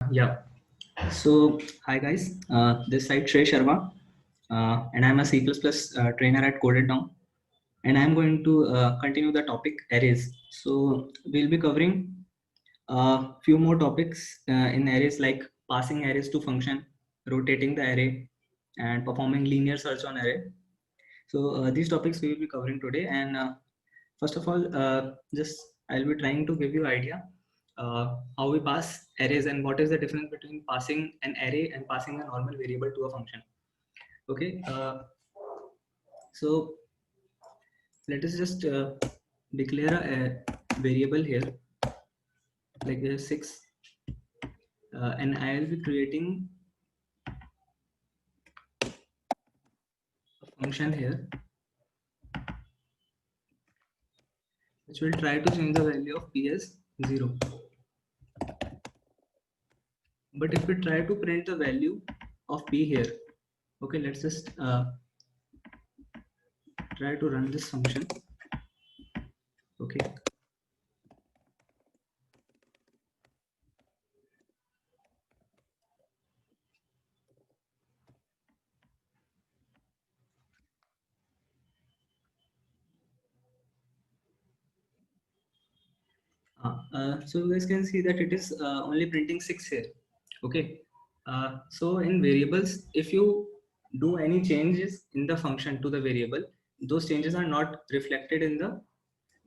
Yeah. So, hi guys. This side Shrey Sharma, and I'm a C++ trainer at Coded Now, and I'm going to continue the topic arrays. So, we'll be covering a few more topics in arrays like passing arrays to function, rotating the array, and performing linear search on array. So, these topics we will be covering today. And first of all, just I'll be trying to give you idea how we pass arrays and what is the difference between passing an array and passing a normal variable to a function. Okay, so let us just declare a variable here like this 6, and I'll be creating a function here which will try to change the value of p as 0. But if we try to print the value of p here, okay, let's just try to run this function. Okay, so you guys can see that it is only printing 6 here. Okay, so in variables, if you do any changes in the function to the variable, those changes are not reflected in the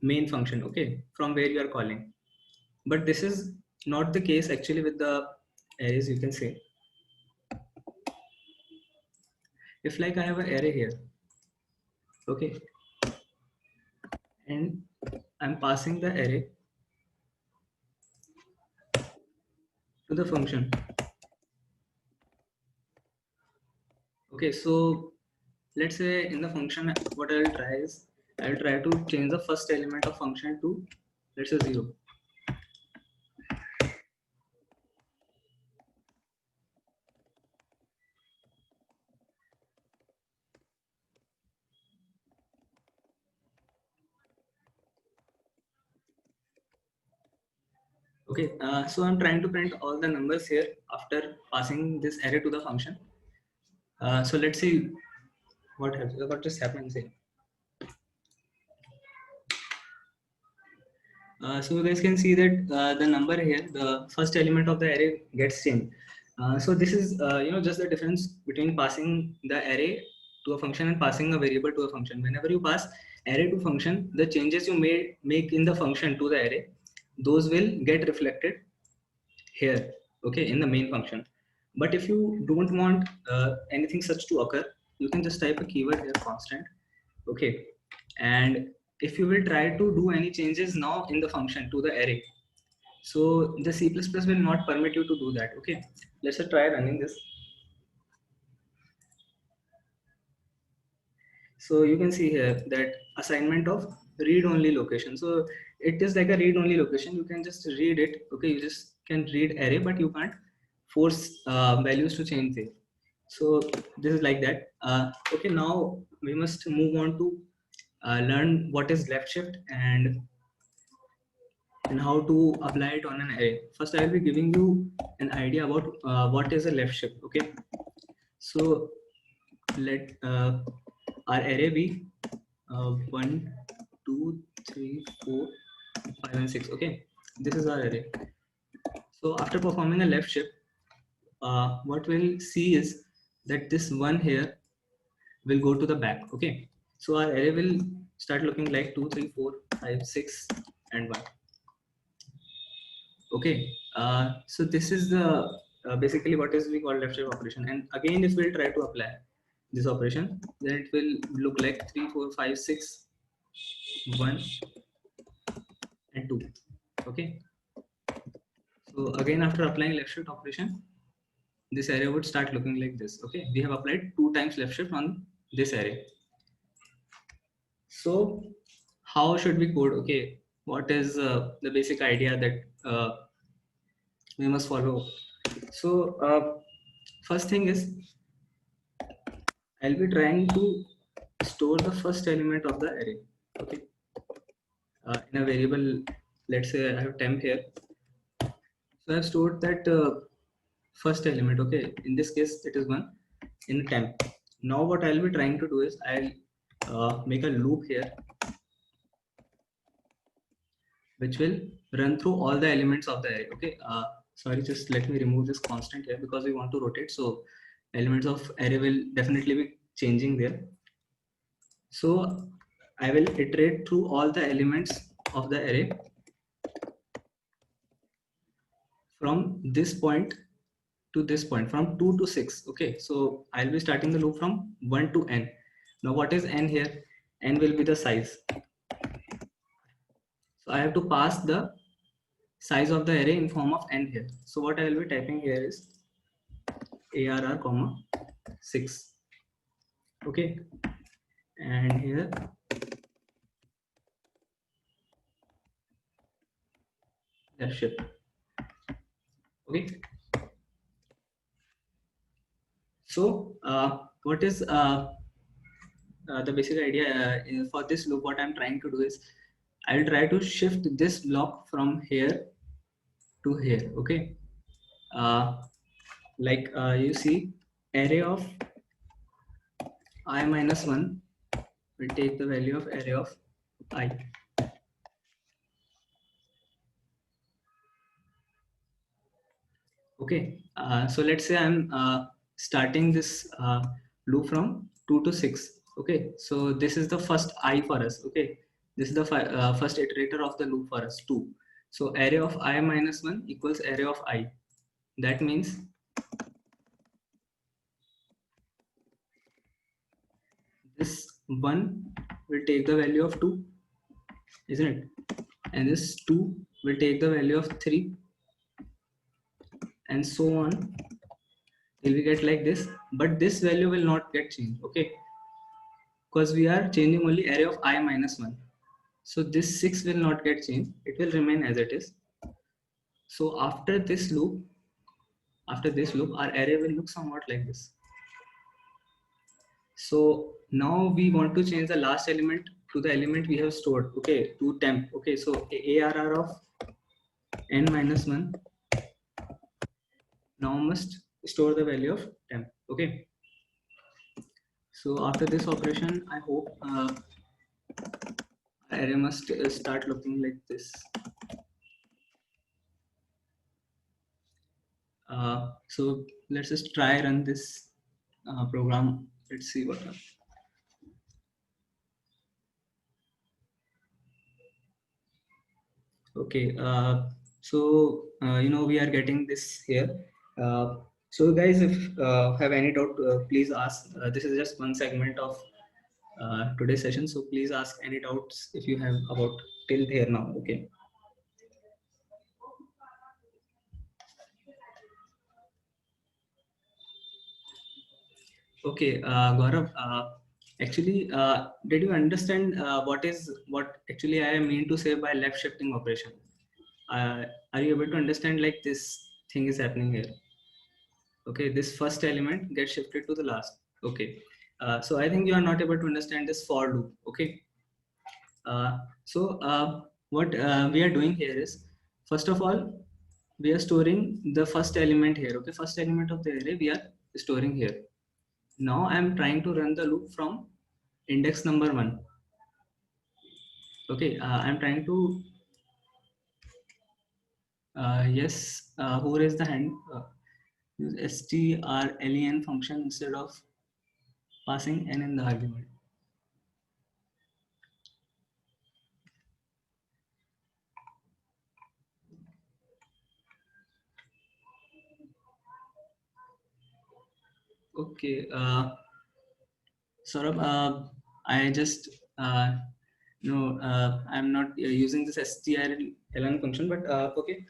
main function, okay, from where you are calling. But this is not the case actually with the arrays. You can say, if like I have an array here, okay, and I'm passing the array to the function. Okay, so let's say in the function, what I'll try is I'll try to change the first element of function to, let's say, 0. Okay, so I'm trying to print all the numbers here after passing this array to the function. So let's see what just happens here. So you guys can see that the number here, the first element of the array gets changed. So this is just the difference between passing the array to a function and passing a variable to a function. Whenever you pass array to function, the changes you make in the function to the array, those will get reflected here, okay, in the main function. But if you don't want anything such to occur, you can just type a keyword here, constant, okay. And if you will try to do any changes now in the function to the array, so the C++ will not permit you to do that. Okay, let's try running this. So you can see here that assignment of read only location. So it is like a read only location. You can just read it. Okay, you just can read array, but you can't force values to change there. So this is like that. Okay, now we must move on to learn what is left shift and how to apply it on an array. First, I will be giving you an idea about what is a left shift. Okay, so let our array be 1, 2, 3, 4, 5, and 6. Okay, this is our array. So after performing a left shift, what we'll see is that this one here will go to the back. Okay, so our array will start looking like 2, 3, 4, 5, 6, and 1. Okay, so this is the basically what is we call left shift operation. And again, if we'll try to apply this operation, then it will look like 3, 4, 5, 6, 1, and 2. Okay, so again, after applying left shift operation, this array would start looking like this. Okay, we have applied 2 times left shift on this array. So how should we code? Okay, what is the basic idea that we must follow? So first thing is, I'll be trying to store the first element of the array. Okay, in a variable, let's say I have temp here. So I've stored that first element. Okay, in this case it is 1 in temp. Now what I'll be trying to do is I'll make a loop here which will run through all the elements of the array. Okay, sorry, just let me remove this constant here because we want to rotate, so elements of array will definitely be changing there. So I will iterate through all the elements of the array from this point to this point, from 2 to 6. Okay, so I'll be starting the loop from 1 to n. Now what is n here? N will be the size. So I have to pass the size of the array in form of n here. So what I will be typing here is arr comma 6. Okay, and here left shift. Okay, so what is the basic idea for this loop? What I'm trying to do is I'll try to shift this block from here to here. Okay, like you see, array of I minus 1 will take the value of array of I. Okay, so let's say I'm starting this loop from 2 to 6. Okay, so this is the first I for us. Okay, this is the first iterator of the loop for us, 2. So array of I minus 1 equals array of I. That means this 1 will take the value of 2, isn't it? And this 2 will take the value of 3, and so on till we get like this. But this value will not get changed. Okay, because we are changing only array of I minus 1. So this 6 will not get changed. It will remain as it is. So after this loop, our array will look somewhat like this. So now we want to change the last element to the element we have stored. Okay, to temp. Okay, so arr of n minus 1 now must store the value of temp. Okay. So after this operation, I hope array must start looking like this. So let's just try run this program. Let's see what happens. Okay, so we are getting this here. So guys, if have any doubt, please ask. This is just one segment of today's session, so please ask any doubts if you have about till here now. Okay. Okay, Gaurav, actually, did you understand what actually I mean to say by left shifting operation? Are you able to understand like this thing is happening here? Okay, this first element gets shifted to the last. Okay, so I think you are not able to understand this for loop. Okay, so what we are doing here is, first of all, we are storing the first element here. Okay, first element of the array we are storing here. Now I am trying to run the loop from index number 1. Okay, I'm trying to yes, who raised the hand? Use strlen function instead of passing n in the argument. Okay, Saurabh, I just I'm not using this strlen function, but okay,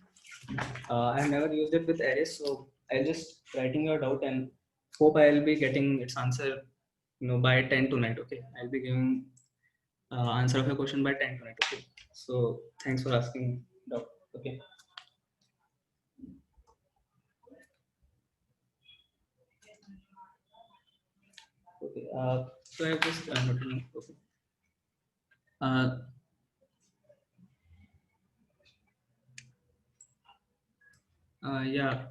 I've never used it with arrays, so I'll just writing it out and hope I'll be getting its answer, by 10 tonight. Okay, I'll be giving answer of your question by 10 tonight. Okay, so thanks for asking, Doc. Okay. Okay. So I have just noted. Okay. Uh, yeah.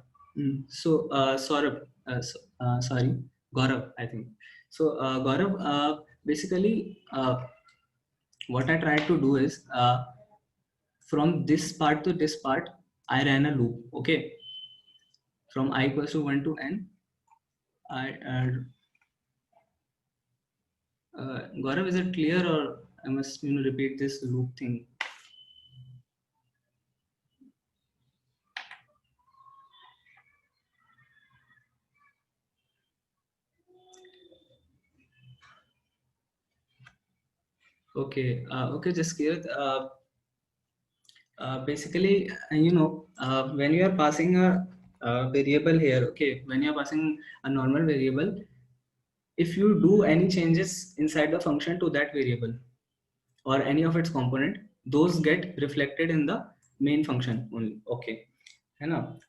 So, Saurabh, sorry, Gaurav, I think. So, Gaurav, basically, what I tried to do is from this part to this part, I ran a loop. Okay, from I equals to 1 to n. Gaurav, is it clear, or I must repeat this loop thing? Okay, okay, just clear. Basically, when you are passing a variable here, okay, when you are passing a normal variable, if you do any changes inside the function to that variable or any of its component, those get reflected in the main function only. Okay, you know.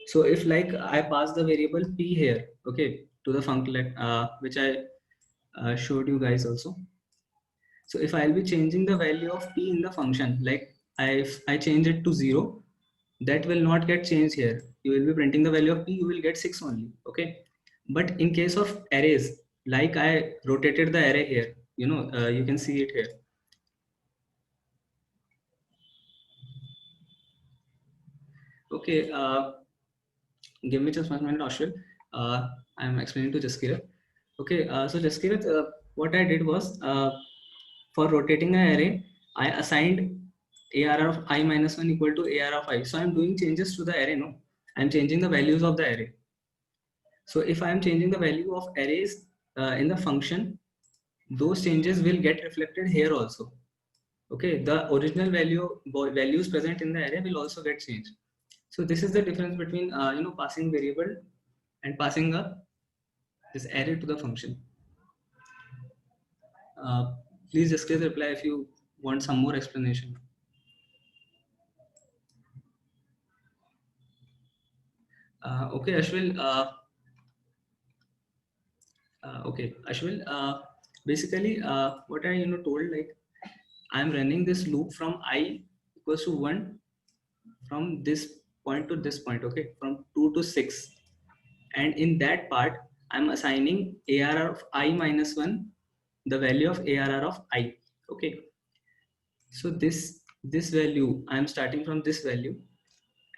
So if like I pass the variable p here, okay, to the function which I showed you guys also. So if I'll be changing the value of p in the function, like if I change it to 0, that will not get changed here. You will be printing the value of p, you will get 6 only. Okay. But in case of arrays, like I rotated the array here, you can see it here. Okay. Give me just 1 minute, Ashwin. I'm explaining to Jaskirat. Okay. So Jaskirat, what I did was for rotating an array, I assigned ARR of I minus 1 equal to ARR of I. So I'm doing changes to the array, no? I'm changing the values of the array. So if I'm changing the value of arrays in the function, those changes will get reflected here also. Okay, the original values present in the array will also get changed. So this is the difference between passing variable and passing this array to the function. Uh, Please just reply if you want some more explanation. Okay, Ashwil. Okay, Ashwil. Basically, what I told, like I'm running this loop from I equals to 1 from this point to this point. Okay, from 2 to 6, and in that part I'm assigning ARR of I minus 1 the value of ARR of I. Okay, so this value I'm starting from this value,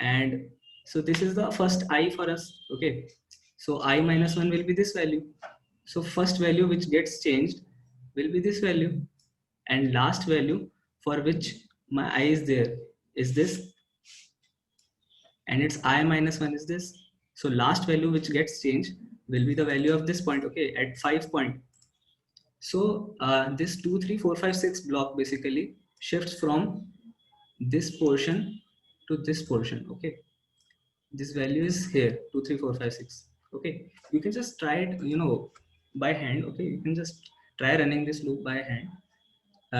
and so this is the first I for us. Okay, so I minus 1 will be this value. So first value which gets changed will be this value, and last value for which my I is there is this, and its I minus 1 is this. So last value which gets changed will be the value of this point. Okay, at 5 point. So this 2 3 4 5 6 block basically shifts from this portion to this portion. Okay, this value is here 2 3 4 5 6. Okay, you can just try it by hand. Okay, you can just try running this loop by hand.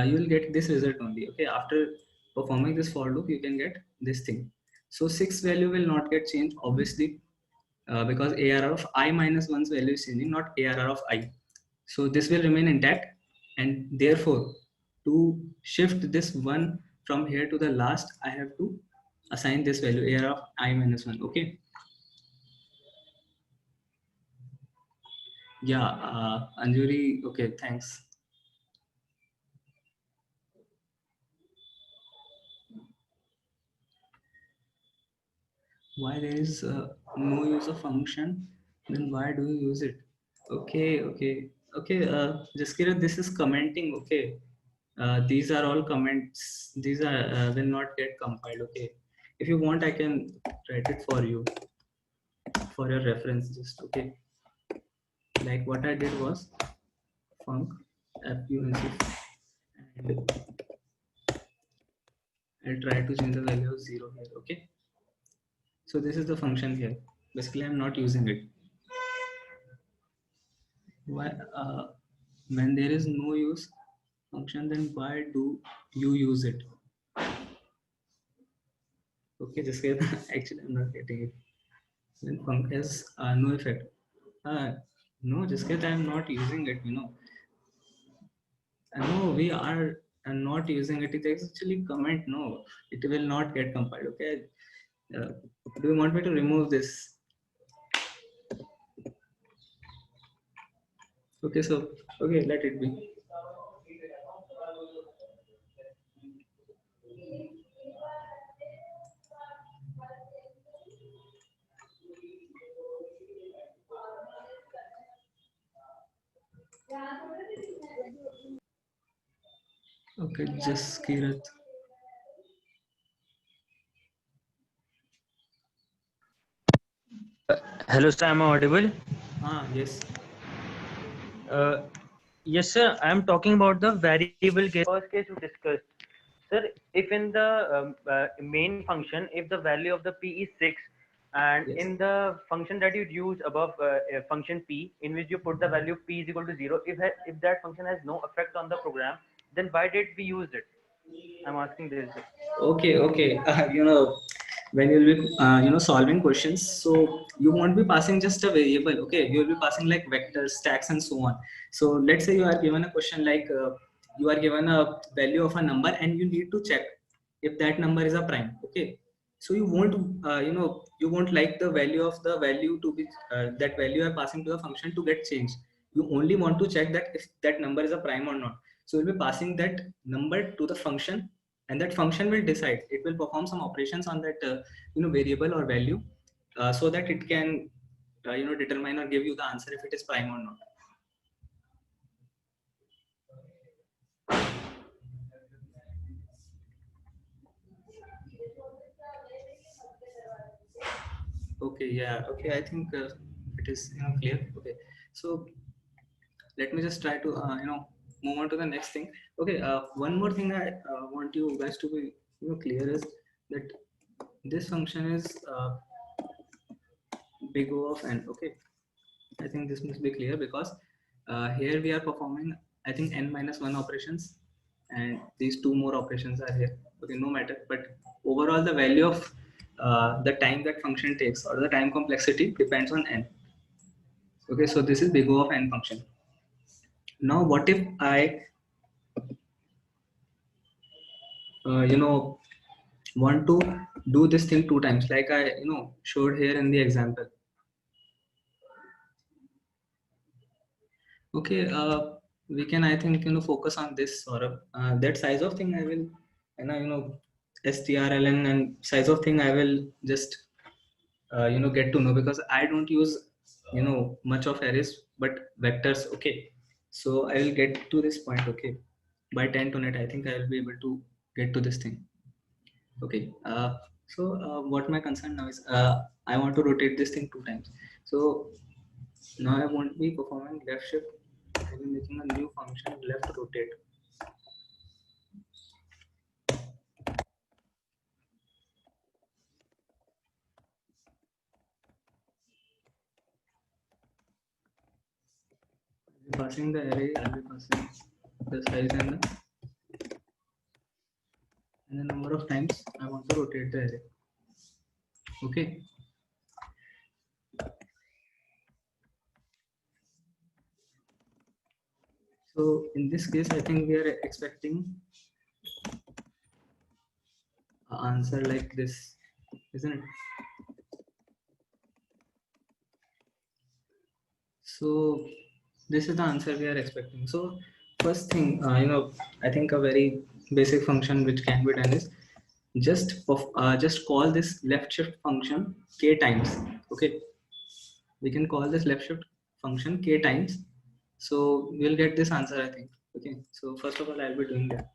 You will get this result only. Okay, after performing this for loop you can get this thing. So 6 value will not get changed obviously, because ARR of I minus 1's value is changing, not ARR of I. So this will remain intact, and therefore to shift this 1 from here to the last, I have to assign this value ARR of I minus 1. Okay. Yeah, Anjuri, okay, thanks. Why there is no use of function, then why do you use it? Okay, okay, okay. Jaskira, this is commenting. Okay, these are all comments. These are will not get compiled. Okay, if you want, I can write it for you for your reference. Just okay. Like what I did was func func, and I'll try to change the value of 0 here. Okay. So this is the function here. Basically, I'm not using it. Why? When there is no use function, then why do you use it? Okay, just get actually I'm not getting it. When func has no effect. No, just get I'm not using it. No, we are not using it. It is actually comment. No, it will not get compiled. Okay, Do you want me to remove this? Okay, so okay, let it be. Okay, just Kirat. Hello, sir. Am I audible? Yes. Uh, yes, sir. I am talking about the variable case. First case we discussed. Sir, if in the main function, if the value of the p is 6, and Yes. in the function that you use above function p, in which you put the value p is equal to 0, if that function has no effect on the program, then why did we use it? I'm asking this. Okay, okay. When you'll be, solving questions, so you won't be passing just a variable. Okay, you'll be passing like vectors, stacks, and so on. So let's say you are given a question like you are given a value of a number, and you need to check if that number is a prime. Okay, so you won't like the value of the value to be that value you are passing to the function to get changed. You only want to check that if that number is a prime or not. So we'll be passing that number to the function, and that function will decide. It will perform some operations on that variable or value, so that it can determine or give you the answer if it is prime or not. Okay, yeah, okay, I think it is clear. Okay, so let me just try to move on to the next thing. Okay, one more thing I want you guys to be clear is that this function is big O of n. Okay, I think this must be clear because here we are performing, I think, n minus 1 operations, and these two more operations are here. Okay, no matter, but overall the value of the time that function takes, or the time complexity, depends on n. Okay, so this is big O of n function. Now what if I want to do this thing two times, like I showed here in the example. Okay, we can, I think, focus on this, or that size of thing I will, strln and size of thing I will just get to know, because I don't use much of arrays but vectors. Okay, so I will get to this point. Okay, by 10 to net I think I will be able to get to this thing. Okay, so what my concern now is, I want to rotate this thing two times. So now I won't be performing left shift, I will be making a new function left rotate. Passing the array, I'll be passing the size and the number of times I want to rotate the array. Okay. So in this case, I think we are expecting an answer like this, isn't it? So this is the answer we are expecting. So first thing, I think a very basic function which can be done is just call this left shift function k times. Okay, we can call this left shift function k times, so we'll get this answer, I think. Okay, so first of all I'll be doing that.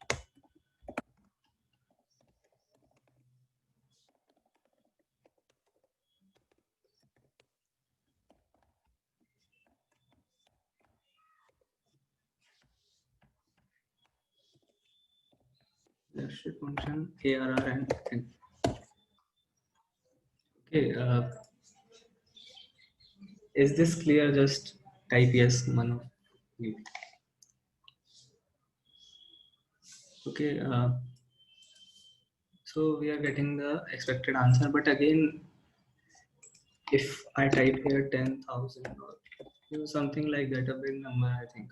Left shift function arr and n. Okay, is this clear? Just type yes, one of you. Okay, so we are getting the expected answer, but again, if I type here 10,000 or something like that, a big number, I think.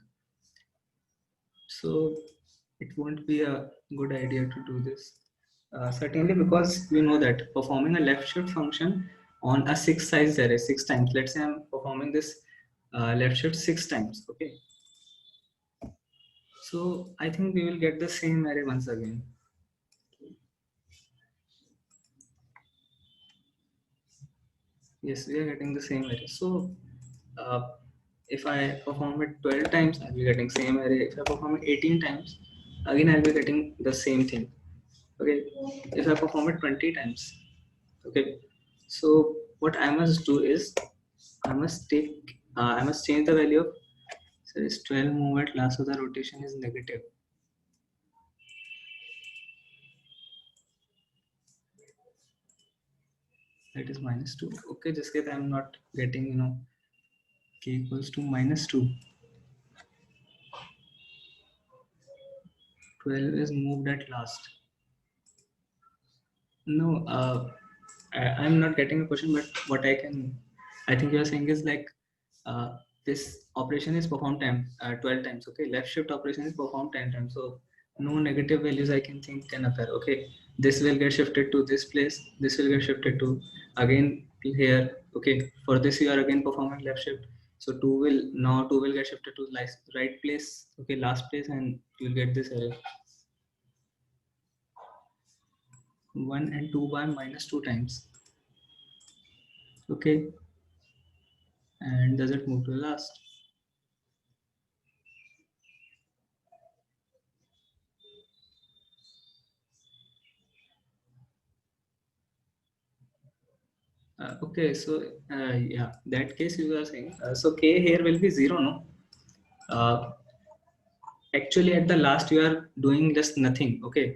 So it won't be a good idea to do this. Certainly, because we know that performing a left shift function on a 6 size array 6 times. Let's say I'm performing this left shift 6 times. Okay, so I think we will get the same array once again. Yes, we are getting the same array. So uh, if I perform it 12 times, I'll be getting same array. If I perform it 18 times, again I'll be getting the same thing. Okay, if I perform it 20 times, okay, so what I must do is I must change the value of, so it's 12 move at last of the rotation is negative. That is -2. Okay, just case I'm not getting, k equals to -2. 12 is moved at last. No, I'm not getting a question, but I think you're saying is like, this operation is performed 12 times. Okay, left shift operation is performed 10 times. So no negative values I can think can occur. Okay, this will get shifted to this place. This will get shifted to again here. Okay, for this you are again performing left shift. So two will get shifted to right place. Okay, last place, and you'll get this array. 1 and 2 by -2 times. Okay, and does it move to the last? Okay, so yeah, that case you are saying, so k here will be 0, no? uh, Actually at the last you are doing just nothing. Okay,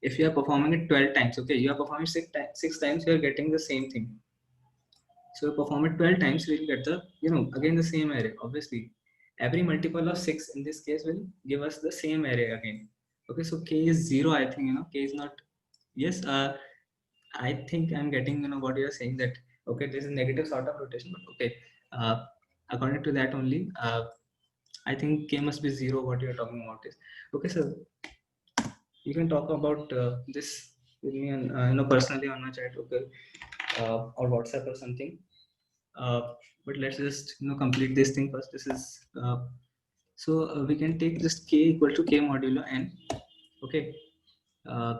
if you are performing it 12 times, okay, you are performing 6 times, you are getting the same thing. So you perform it 12 times, you will get the, again the same array. Obviously every multiple of 6 in this case will give us the same array again. Okay, so k is 0. I think, k is not. Yes, I think I'm getting, what you're saying, that okay, this is negative sort of rotation, but okay, according to that only, I think k must be 0. What you're talking about is okay. So you can talk about this with me, and personally on my chat, okay, or WhatsApp or something. uh, but let's just complete this thing first. This is we can take just k equal to k modulo n. Okay, uh,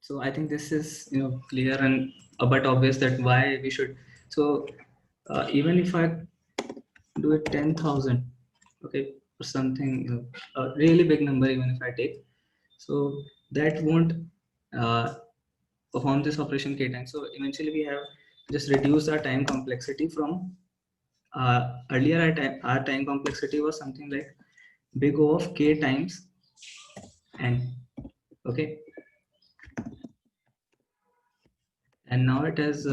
so I think this is clear and a bit obvious that why we should. So even if I do it 10,000, okay, or something, a really big number, even if I take, so that won't uh, perform this operation k times. So eventually we have just reduced our time complexity from earlier. Our time complexity was something like big O of k times n. Okay, and now it has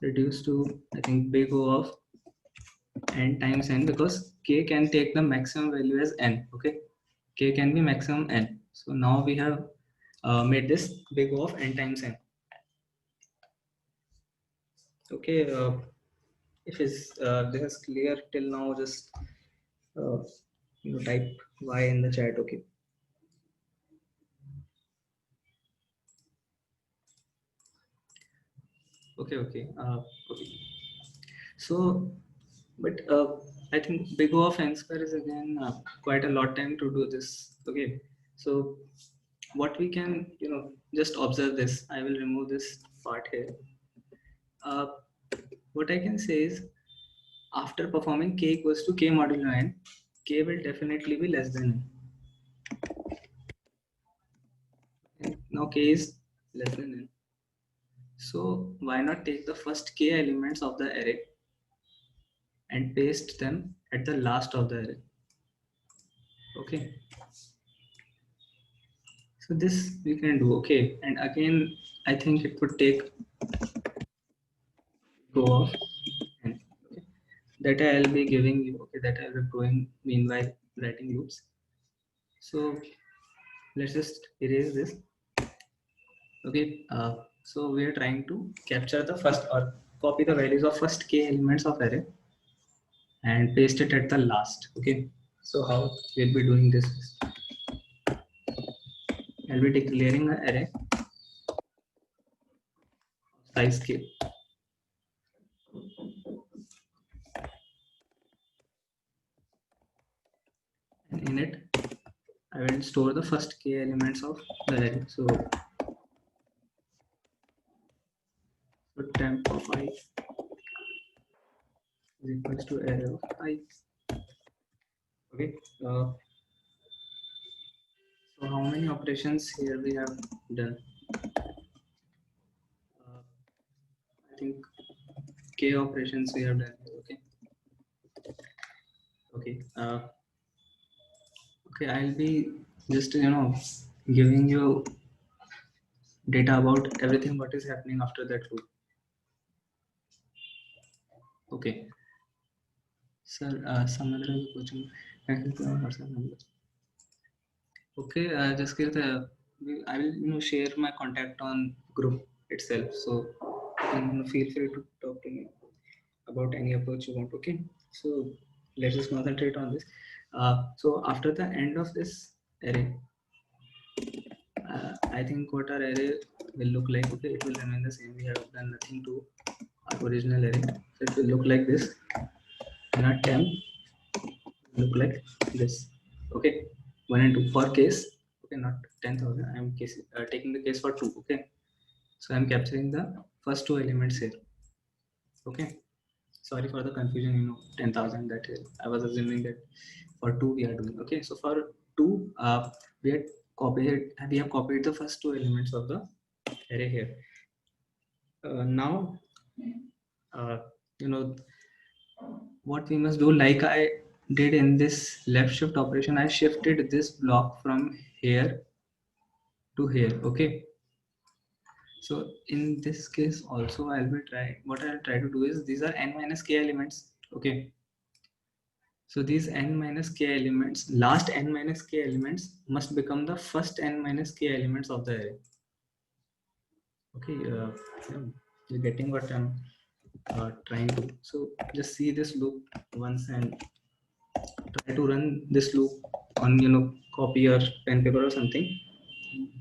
reduced to, I think, big O of n times n, because k can take the maximum value as n. Okay, k can be maximum n. So now we have made this big O of n times n. Okay, if this is clear till now, just uh, type y in the chat. Okay. Okay. Okay. So, but I think big O of n square is again quite a lot time to do this. Okay, so what we can just observe this. I will remove this part here. uh, what I can say is, after performing k equals to k modulo n, k will definitely be less than n. And now k is less than n, so why not take the first k elements of the array and paste them at the last of the array. Okay, so this we can do. Okay, and again I think it would take go of n. Okay, that I'll be giving you. Okay, that I'll be doing meanwhile writing loops. So let's just erase this. Okay, so we are trying to capture the first, or copy the values of first k elements of array and paste it at the last. Okay, so how we'll be doing this is, I'll be declaring an array size k. And in it, I will store the first k elements of the array. So temp of I is equals to array of I. Okay. So how many operations here we have done? I think k operations we have done. Okay. Okay. Okay. I'll be just giving you data about everything what is happening after that loop. Okay. Sir, Samadra is coaching. Okay, just get I will share my contact on group itself, so you can feel free to talk to me about any approach you want. Okay, so let's just concentrate on this. So after the end of this array, I think what our array will look like. Okay, it will remain the same. We have done nothing to our original array, so it will look like this. And our temp look like this. Okay, 1 and 2 for case. Okay, not 10,000. I'm taking the case for 2. Okay, so I'm capturing the first two elements here. Okay, sorry for the confusion. 10,000, that is, I was assuming that for 2 we are doing. Okay, so for 2, we had copied the first two elements of the array here. Now uh, you know what we must do, like I did in this left shift operation. I shifted this block from here to here. Okay, so in this case also I'll try to do is, these are n minus k elements. Okay, so these n minus k elements, last n minus k elements must become the first n minus k elements of the array. Okay, you're getting what I'm trying to. So just see this loop once and try to run this loop on copy or pen paper or something,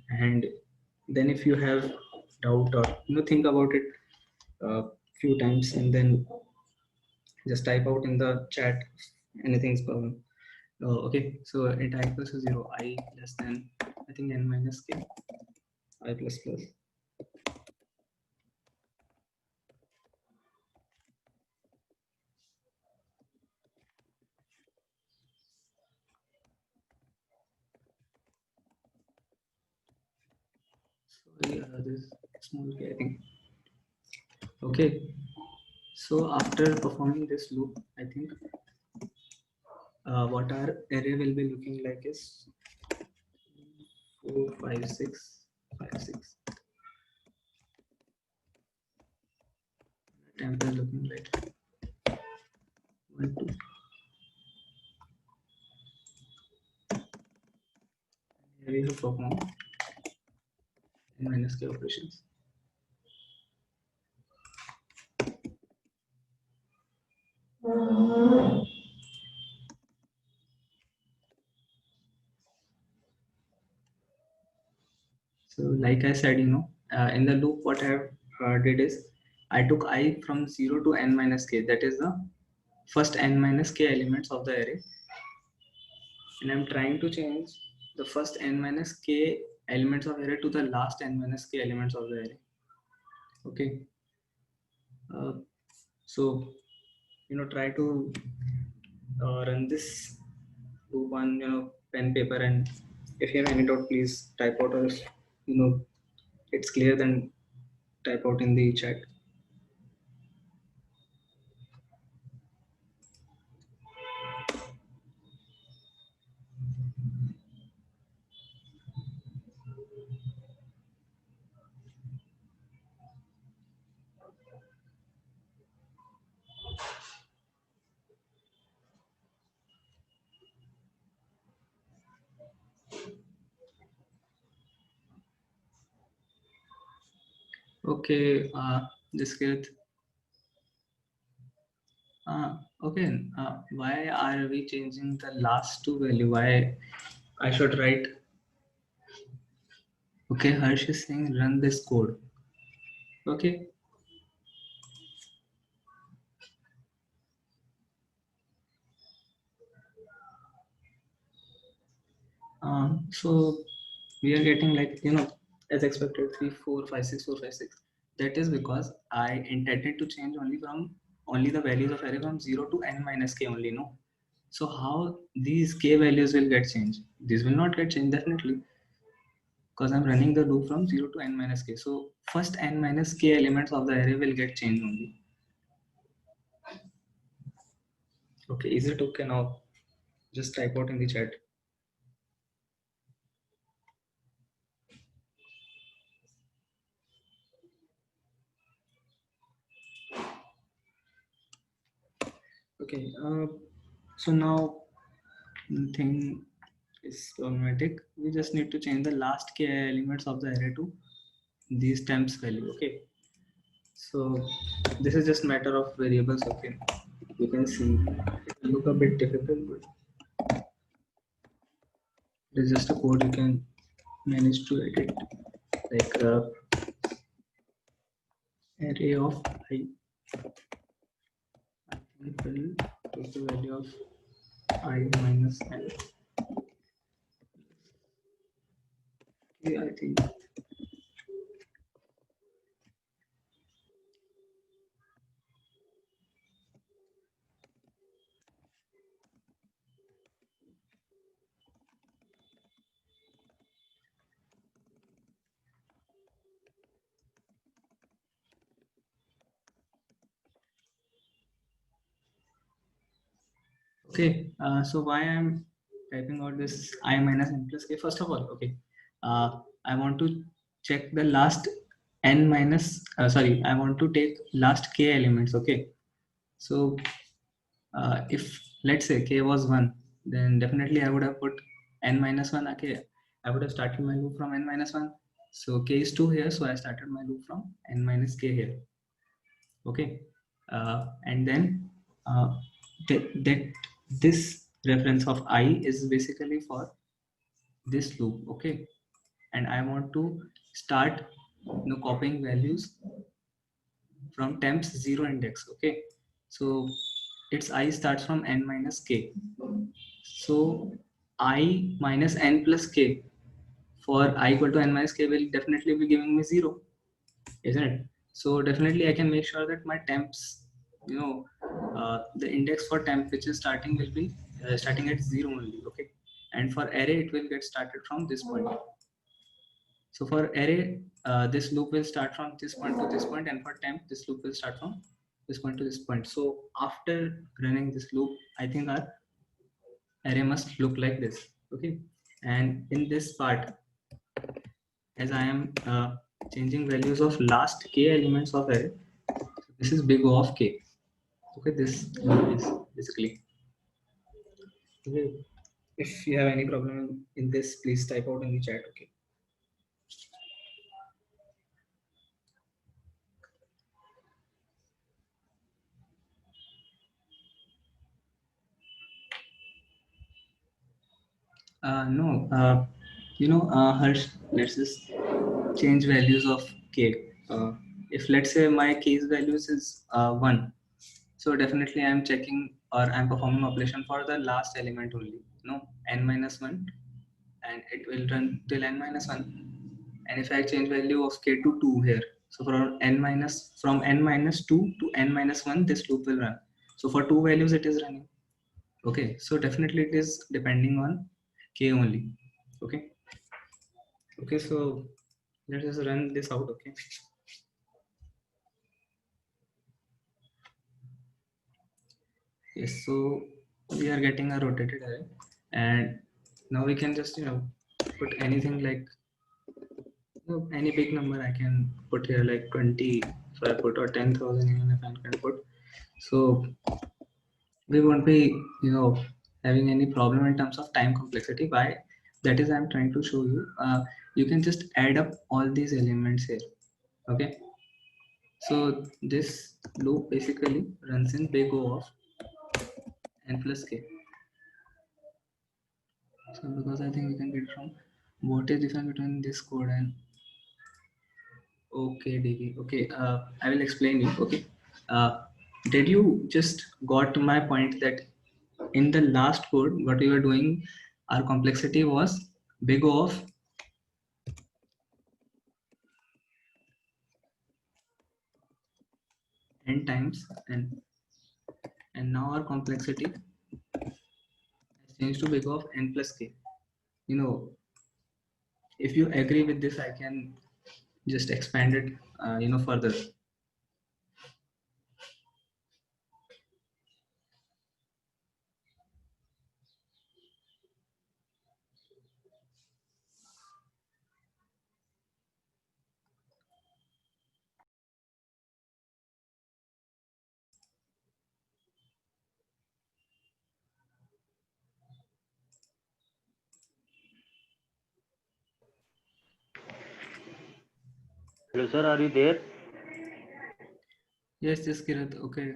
and then if you have doubt or think about it a few times, and then just type out in the chat anything's problem. Okay, so it I equals to 0, I less than, I think, n minus k, I plus plus. So yeah, this small k, I think. Okay, so after performing this loop, I think what our array will be looking like is 4 5 6 5 6. Temp is looking like 1 2. Here we have performed n minus k operations. So like I said, in the loop, what I have did is I took I from 0 to n minus k. That is the first n minus k elements of the array, and I'm trying to change the first n minus k elements of array to the last n minus k elements of the array. Okay, so try to run this loop on pen paper, and if you have any doubt, please type out, or if it's clear, then type out in the chat. Okay, this kid. Okay, why are we changing the last two value? Why I should write Okay, Harsh is saying run this code. Okay. So we are getting like, as expected, 3, 4, 5, 6, 4, 5, 6. That is because I intended to change only the values of array from 0 to n minus k only, no? So how these k values will get changed? These will not get changed definitely, because I'm running the loop from 0 to n minus k. So first n minus k elements of the array will get changed only. Okay, is it okay now? Just type out in the chat. Okay, so now the thing is problematic. We just need to change the last k elements of the array to these temps value. Okay, so this is just matter of variables. Okay, you can see it will look a bit difficult, but it is just a code you can manage to edit, like array of I will take the value of I minus n. Okay, I think. Okay, so why I'm typing out this I minus n plus k? First of all, okay, I want to check the last n minus, sorry, I want to take last k elements, okay? So if let's say k was 1, then definitely I would have put n minus 1, okay? I would have started my loop from n minus 1. So k is 2 here, so I started my loop from n minus k here, okay? And then that this reference of I is basically for this loop, okay? And I want to start copying values from temps 0 index, okay? So its I starts from n minus k. So I minus n plus k for I equal to n minus k will definitely be giving me 0, isn't it? So definitely I can make sure that my temps, the index for temp which is starting will be starting at 0 only, okay? And for array it will get started from this point. So for array, this loop will start from this point to this point, and for temp, this loop will start from this point to this point. So after running this loop, I think our array must look like this, okay? And in this part, as I am changing values of last k elements of array, this is big O of k. Okay, this is basically. Okay. If you have any problem in this, please type out in the chat. Okay. No, Harsh, let's just change values of k. If let's say my k's values is 1, so definitely I'm checking or I'm performing operation for the last element only, no, n minus 1, and it will run till n minus 1. And if I change value of k to 2 here, so from n minus 2 to n minus 1, this loop will run. So for two values it is running. Okay, so definitely it is depending on k only. Okay. Okay, so let us run this out. Okay. Yes, so we are getting a rotated array, and now we can just put anything like any big number I can put here, like 20 if I put, or 10,000 even if I can put. So we won't be having any problem in terms of time complexity. Why? That is I'm trying to show you. You can just add up all these elements here. Okay. So this loop basically runs in big O of n plus k. So because I think we can get from what is difference between this code and Okay, DV. Okay, I will explain you. Okay, did you just got to my point that in the last code, what we were doing, our complexity was big O of n times and now our complexity has changed to big O of n plus k. You know, if you agree with this, I can just expand it, further. Hello, sir. Are you there? Yes, yes, Kirat. Okay.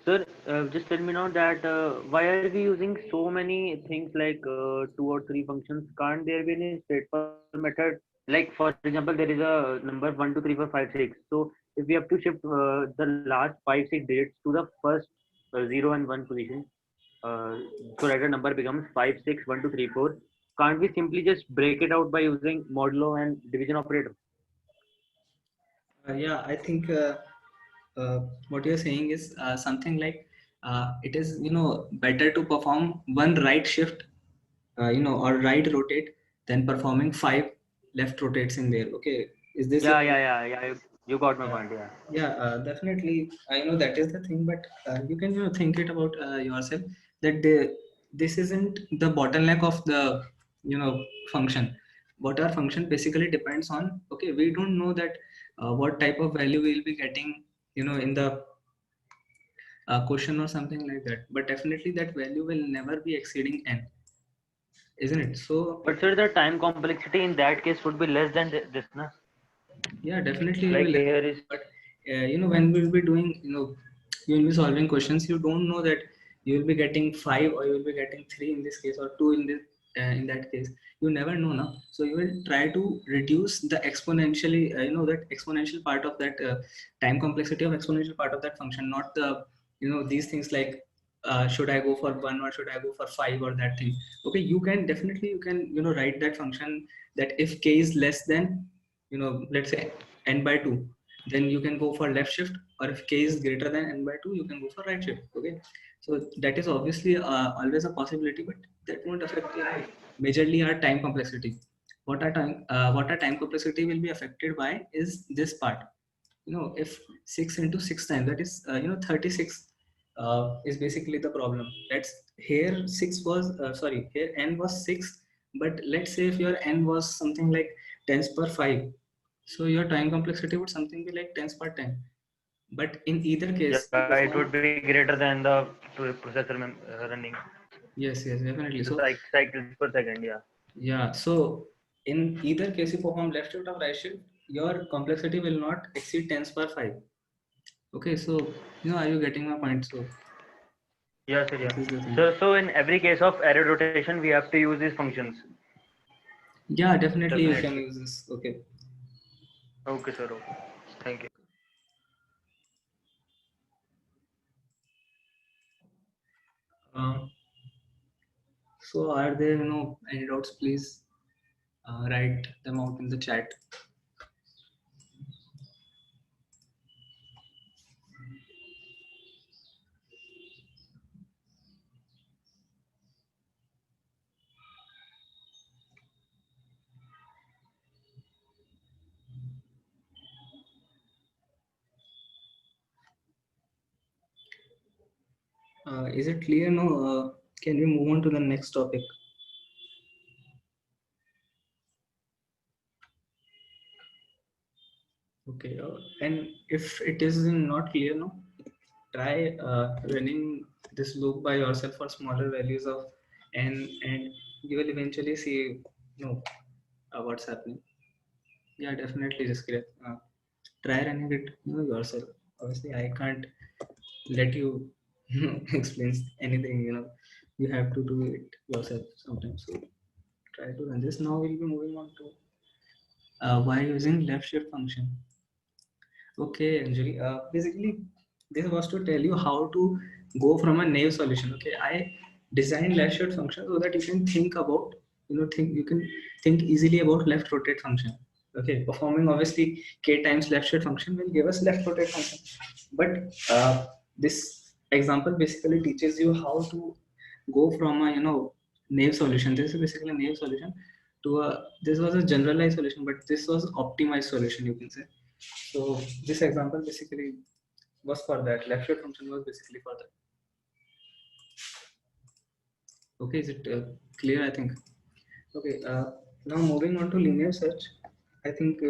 Sir, just tell me now that why are we using so many things like two or three functions? Can't there be any straightforward method? Like, for example, there is a number 1, 2, 3, 4, 5, 6. So, if we have to shift the last 5, 6 digits to the first 0 and 1 position, so that the number becomes 5, 6, 1, 2, 3, 4. Can't we simply just break it out by using modulo and division operator? Yeah, I think uh, what you're saying is something like it is better to perform one right shift, or right rotate than performing five left rotates in there. Okay, is this your? Yeah. You got my Yeah, point. Yeah. yeah, definitely. I know that is the thing, but you can think it about yourself that this isn't the bottleneck of the function. What our function basically depends on. Okay, we don't know that what type of value we'll be getting, in the question or something like that. But definitely that value will never be exceeding n, isn't it? So But sir, the time complexity in that case would be less than this, na? yeah, definitely it will Like be less. here is, But when we'll be doing, you will be solving questions. You don't know that you will be getting five or you will be getting three in this case or two in this in that case. You never know now. So you will try to reduce the exponentially, that exponential part of that time complexity of exponential part of that function, not the these things like should I go for one or should I go for five or that thing. Okay, you can definitely you can write that function that if k is less than let's say n by 2, then you can go for left shift, or if k is greater than n by 2, you can go for right shift. Okay, so that is obviously always a possibility, but that won't affect majorly our time complexity. What our time complexity will be affected by is this part. If 6 into 6 times, that is 36 is basically the problem. That's here 6 was sorry, here n was 6, but let's say if your n was something like tens per 5, so your time complexity would something be like tens per 10. But in either case yeah, you it would perform. be greater than the processor running Yes, yes, definitely. the So cycles per second. Yeah. yeah, so in either case you perform left shift or right shift, your complexity will not exceed tens per 5. Okay, so are you getting my point? So Yeah, sir. this Yeah. is the thing. So in every case of array rotation, we have to use these functions. Yeah, definitely you can Definitely. use this. Okay. Okay, sir. Okay. Thank you. Uh, so are there any doubts? Please write them out in the chat. Is it clear now? Can we move on to the next topic? Okay. And if it is not clear now, try running this loop by yourself for smaller values of n, and you will eventually see what's happening. Yeah, definitely, just try running it yourself. Obviously, I can't let you explain anything. You have to do it yourself sometimes. So try to run this. Now we'll be moving on to Why using left shift function? Okay, Anjali. Basically, this was to tell you how to go from a naive solution. Okay, I designed left shift function so that you can think about, you can think easily about left rotate function. Okay, performing obviously k times left shift function will give us left rotate function. But this example basically teaches you how to go from a naive solution. This is basically a naive solution to a, this was a generalized solution, but this was optimized solution, you can say. So this example basically was for that. Left shift function was basically for that. Okay, is it clear? I think. Okay. Now moving on to linear search. I think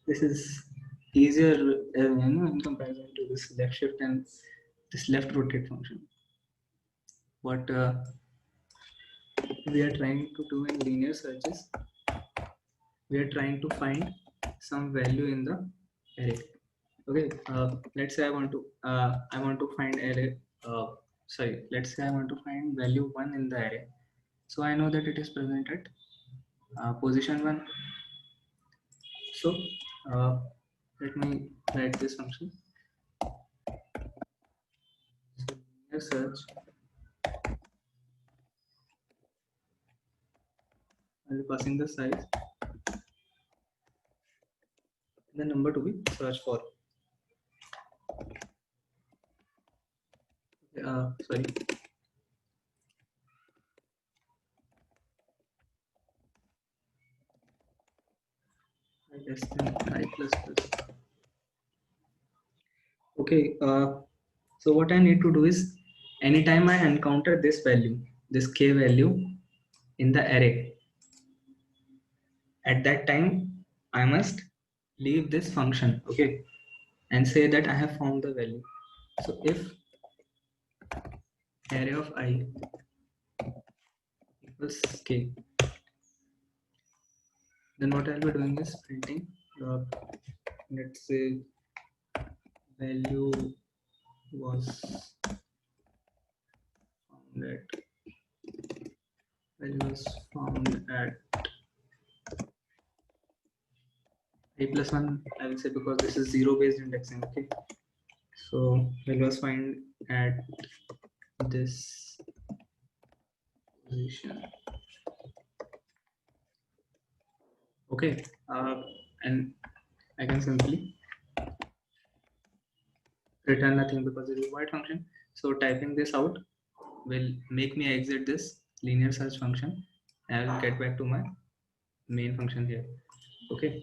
this is easier, in comparison to this left shift and this left rotate function. What we are trying to do in linear searches, we are trying to find some value in the array. Okay, let's say I want to find array. Sorry, let's say I want to find value 1 in the array. So I know that it is present at position 1. So uh, let me write this function. So linear search, I'll be passing the size, the number to be searched for. Sorry. Less than I plus plus. Okay. So what I need to do is, anytime I encounter this value, this k value in the array, at that time I must leave this function, okay, and say that I have found the value. So if array of I equals k, then what I'll be doing is printing, let's say value was found at I plus 1, I will say, because this is 0 based indexing. Okay, so value was found at this position. Okay, and I can simply return nothing because it is a void function. So typing this out will make me exit this linear search function. I will get back to my main function here. Okay,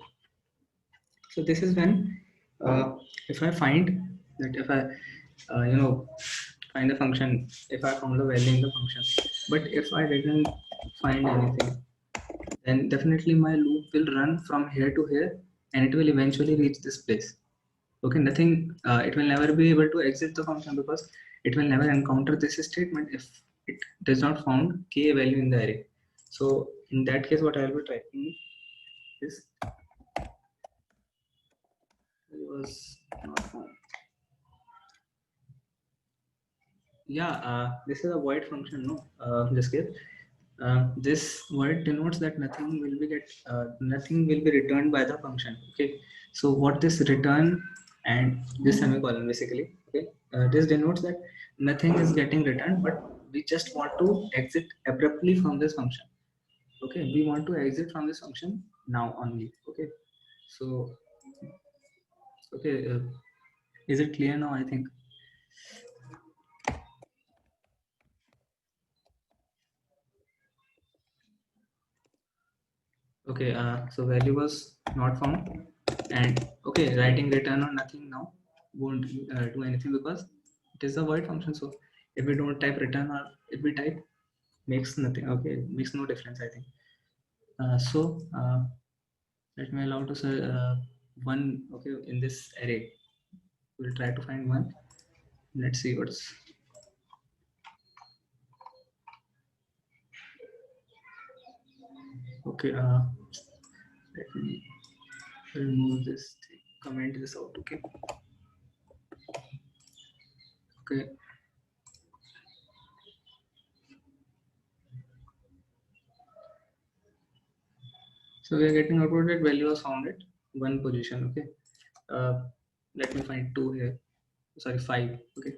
so this is when if I find that, if I find the function, if I found the value in the function, but if I didn't find anything, then definitely my loop will run from here to here and it will eventually reach this place. Okay, nothing, it will never be able to exit the function because it will never encounter this statement if it does not found k value in the array. So in that case, what I will be typing is was not found. Yeah, this is a void function, no, this case. This word denotes that nothing will be returned by the function. Okay, so what this return and this semicolon basically, okay, this denotes that nothing is getting returned, but we just want to exit abruptly from this function. Okay, we want to exit from this function now only. Okay, so okay, is it clear now? I think. Okay, so value was not found, and okay, writing return or nothing now won't do anything because it is a void function. So if we don't type return, or if we type, makes nothing. Okay, makes no difference, I think. Let me allow to say one. Okay, in this array, we'll try to find one. Let's see what's. Okay, let me remove this thing, comment this out. Okay. Okay. So we are getting output that value was found at one position. Okay. Let me find 2 here. Sorry, 5. Okay.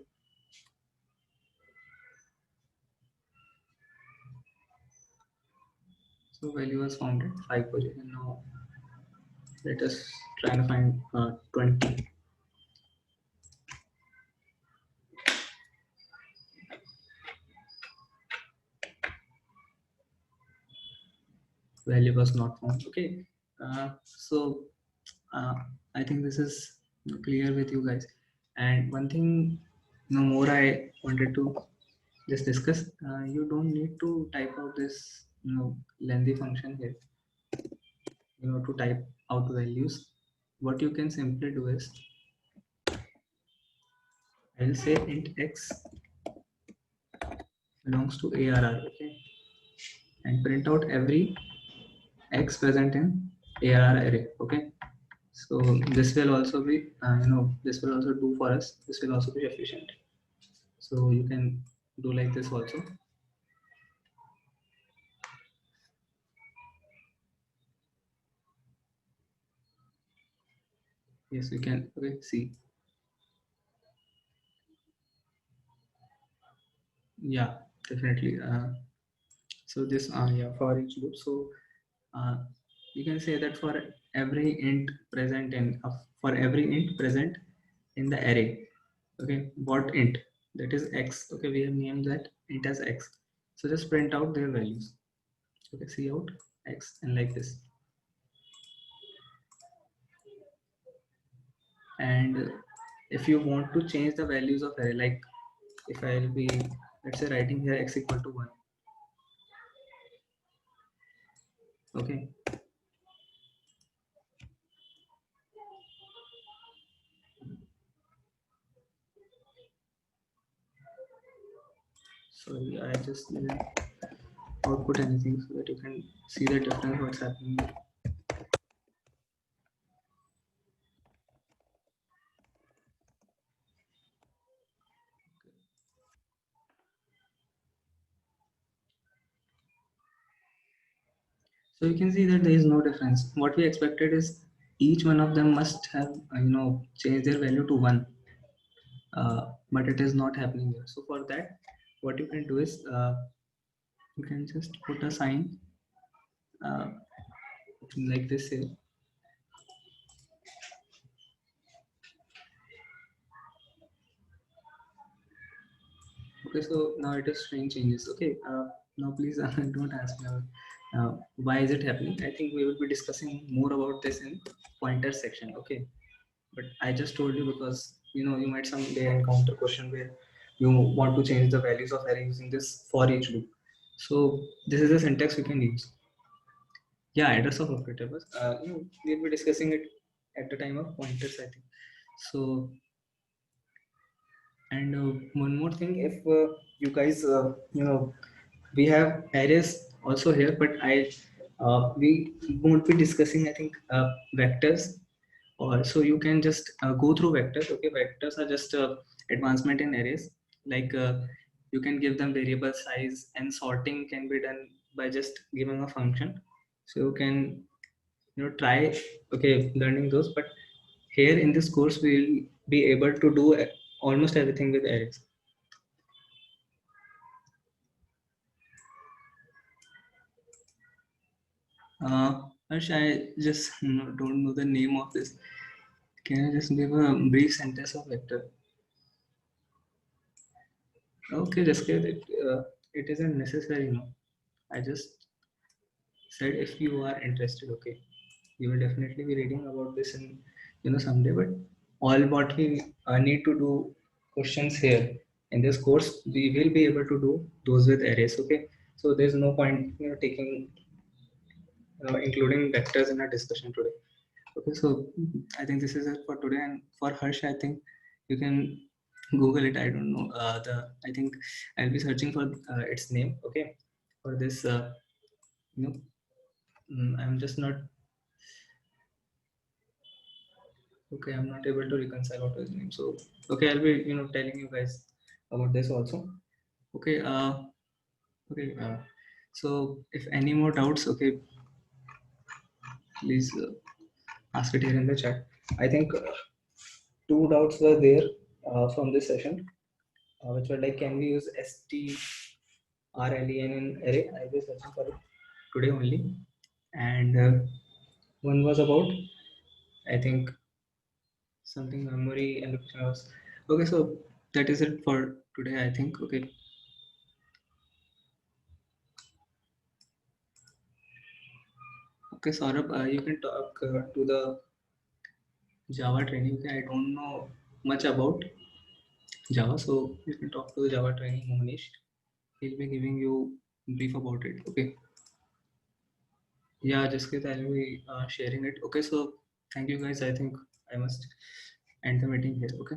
So value was found at 5 position. Now let us try to find 20. Value was not found. Okay. So I think this is clear with you guys. And one thing more I wanted to just discuss. You don't need to type out this lengthy function here. To type out values. What you can simply do is I'll say int x belongs to ARR. Okay, and print out every x present in ARR array. Okay, so this will also be this will also do for us. This will also be efficient. So you can do like this also. Yes, we can. Okay, see. Yeah, definitely. So this yeah, for each loop. So you can say that for every int present in for every int present in the array. Okay, what int, that is x. Okay, we have named that int as x. So just print out their values. Okay, see out x and like this. And if you want to change the values of array, like if I'll be, let's say, writing here x equal to 1. Okay, sorry, I just didn't output anything so that you can see the difference what's happening. So you can see that there is no difference. What we expected is each one of them must have changed their value to 1, but it is not happening here. So for that, what you can do is you can just put a sign uh, like this here. Okay, so now it is showing changes. Okay, now please don't ask me why is it happening. I think we will be discussing more about this in pointer section. Okay, but I just told you because you might someday encounter question where you want to change the values of array using this for each loop. So this is the syntax we can use. Yeah, address of operator, but we'll be discussing it at the time of pointers, I think. So, and one more thing, if you guys we have arrays also here, but we won't be discussing, I think, vectors. Or so you can just go through vectors. Okay, vectors are just advancement in arrays. Like you can give them variable size, and sorting can be done by just giving a function. So you can try learning those. But here in this course we will be able to do almost everything with arrays. Harsh, I just don't know the name of this. Can I just give a brief sentence of vector? Okay, just get it. It isn't necessary, no. I just said if you are interested, okay, you will definitely be reading about this in someday. But all what we need to do questions here in this course, we will be able to do those with arrays. Okay, so there's no point taking including vectors in our discussion today. Okay, so I think this is it for today. And for Harsh, I think you can Google it. I don't know I think I'll be searching for its name. Okay, for this you know I'm just not okay. I'm not able to reconcile what his name. So okay, I'll be telling you guys about this also. Okay. Okay. So if any more doubts, okay, please ask it here in the chat. I think 2 doubts were there from this session, which were like, can we use strlen in array? I was searching for it today only, and one was about, I think, something memory allocation was. Okay, so that is it for today, I think. Okay. Okay, Saurabh, you can talk to the Java training. Okay, I don't know much about Java, so you can talk to the Java training, Mohnish. He'll be giving you brief about it. Okay. Yeah, Jaskit, I'll be sharing it. Okay, so thank you guys. I think I must end the meeting here. Okay.